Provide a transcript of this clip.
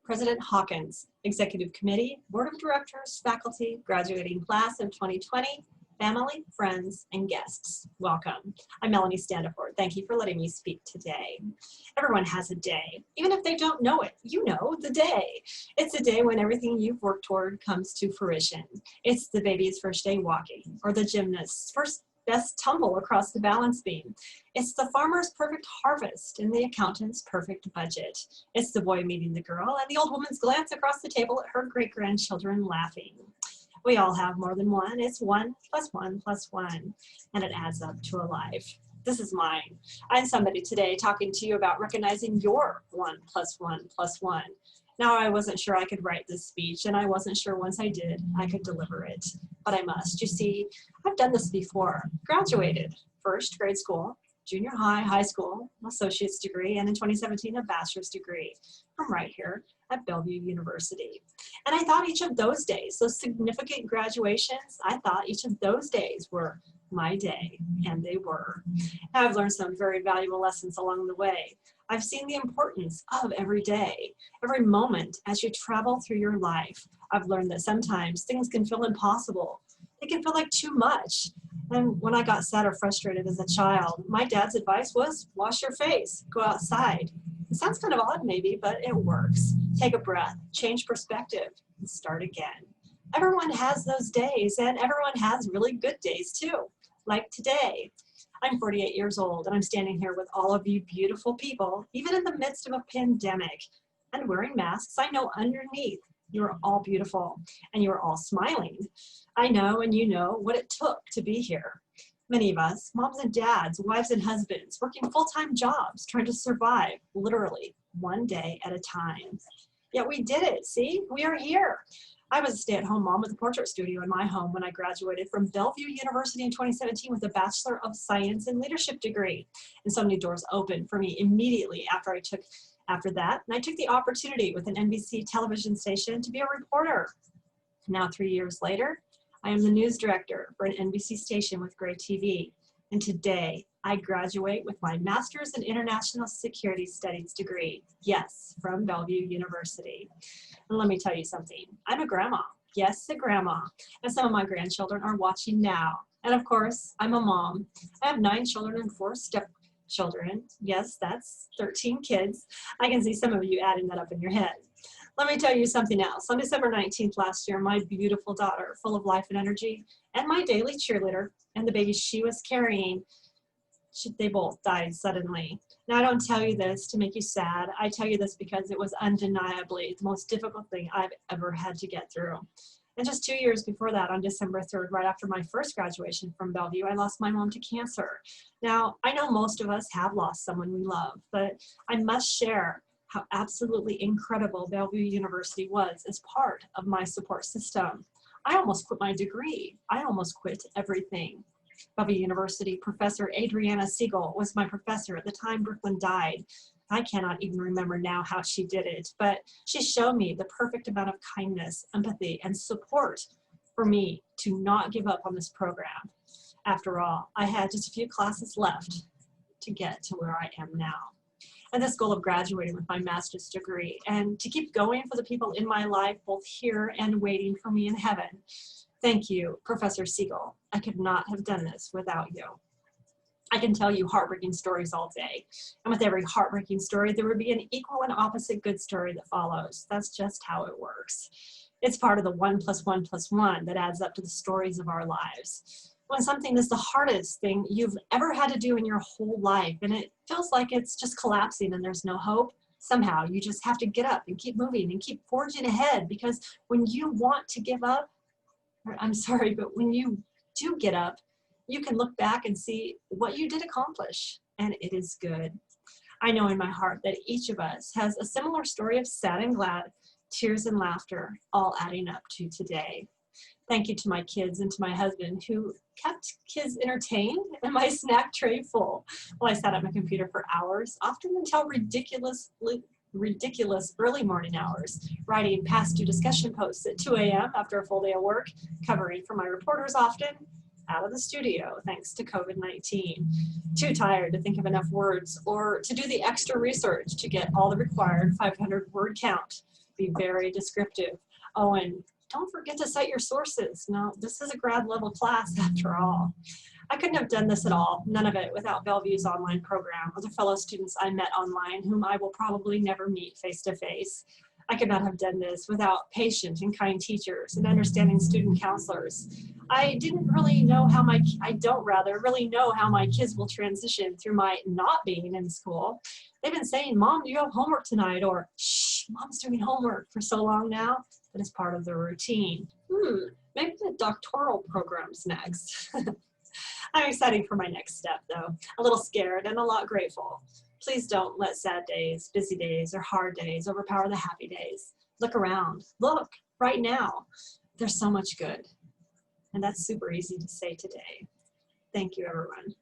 President Hawkins, Executive Committee, Board of Directors, faculty, graduating class of 2020, family, friends, and guests. Welcome. I'm Melanie Standiford. Thank you for letting me speak today. Everyone has a day. Even if they don't know it, you know the day. It's the day when everything you've worked toward comes to fruition. It's the baby's first day walking, or the gymnast's first best tumble across the balance beam. It's the farmer's perfect harvest and the accountant's perfect budget. It's the boy meeting the girl and the old woman's glance across the table at her great-grandchildren laughing. We all have more than one. It's 1 + 1 + 1, and it adds up to a life. This is mine. I'm somebody today talking to you about recognizing your 1 + 1 + 1. Now, I wasn't sure I could write this speech, and I wasn't sure once I did, I could deliver it. But I must. You see, I've done this before. Graduated, first grade school, junior high, high school, associate's degree, and in 2017, a bachelor's degree from right here at Bellevue University. And I thought each of those days, those significant graduations, I thought each of those days were my day, and they were. Now, I've learned some very valuable lessons along the way. I've seen the importance of every day, every moment as you travel through your life. I've learned that sometimes things can feel impossible. They can feel like too much. And when I got sad or frustrated as a child, my dad's advice was wash your face, go outside. It sounds kind of odd maybe, but it works. Take a breath, change perspective, and start again. Everyone has those days, and everyone has really good days too, like today. I'm 48 years old, and I'm standing here with all of you beautiful people, even in the midst of a pandemic, and wearing masks. I know underneath you're all beautiful, and you're all smiling. I know, and you know, what it took to be here. Many of us, moms and dads, wives and husbands, working full-time jobs, trying to survive, literally, one day at a time. Yet we did it, see? We are here. I was a stay-at-home mom with a portrait studio in my home when I graduated from Bellevue University in 2017 with a Bachelor of Science in Leadership degree. And so many doors opened for me immediately after that. And I took the opportunity with an NBC television station to be a reporter. Now, 3 years later, I am the news director for an NBC station with Gray TV. And today, I graduate with my Master's in International Security Studies degree. Yes, from Bellevue University. And let me tell you something. I'm a grandma. Yes, a grandma. And some of my grandchildren are watching now. And of course, I'm a mom. I have 9 children and 4 stepchildren. Yes, that's 13 kids. I can see some of you adding that up in your head. Let me tell you something else. On December 19th last year, my beautiful daughter, full of life and energy, and my daily cheerleader, and the baby she was carrying, they both died suddenly. Now, I don't tell you this to make you sad. I tell you this because it was undeniably the most difficult thing I've ever had to get through. And just 2 years before that, on December 3rd, right after my first graduation from Bellevue, I lost my mom to cancer. Now, I know most of us have lost someone we love, but I must share how absolutely incredible Bellevue University was as part of my support system. I almost quit my degree. I almost quit everything. Bellevue University Professor Adriana Siegel was my professor at the time Brooklyn died. I cannot even remember now how she did it, but she showed me the perfect amount of kindness, empathy, and support for me to not give up on this program. After all, I had just a few classes left to get to where I am now. And this goal of graduating with my master's degree and to keep going for the people in my life, both here and waiting for me in heaven. Thank you, Professor Siegel. I could not have done this without you. I can tell you heartbreaking stories all day. And with every heartbreaking story, there would be an equal and opposite good story that follows. That's just how it works. It's part of the 1 + 1 + 1 that adds up to the stories of our lives. When something is the hardest thing you've ever had to do in your whole life, and it feels like it's just collapsing and there's no hope, somehow you just have to get up and keep moving and keep forging ahead, because when you want to give up, I'm sorry, but when you do get up, you can look back and see what you did accomplish, and it is good. I know in my heart that each of us has a similar story of sad and glad, tears and laughter, all adding up to today. Thank you to my kids and to my husband who kept kids entertained and my snack tray full while I sat at my computer for hours, often until ridiculous early morning hours, writing past due discussion posts at 2 a.m. after a full day of work, covering for my reporters often, out of the studio thanks to COVID-19. Too tired to think of enough words or to do the extra research to get all the required 500 word count. Be very descriptive. Oh, and don't forget to cite your sources. No, this is a grad level class after all. I couldn't have done this at all, none of it, without Bellevue's online program or the fellow students I met online whom I will probably never meet face to face. I could not have done this without patient and kind teachers and understanding student counselors. I don't really know how my kids will transition through my not being in school. They've been saying, "Mom, do you have homework tonight?" Or, "Shh, Mom's doing homework," for so long now that it's part of the routine. Maybe the doctoral program's next. I'm excited for my next step though. A little scared and a lot grateful. Please don't let sad days, busy days, or hard days overpower the happy days. Look around. Look, right now. There's so much good. And that's super easy to say today. Thank you, everyone.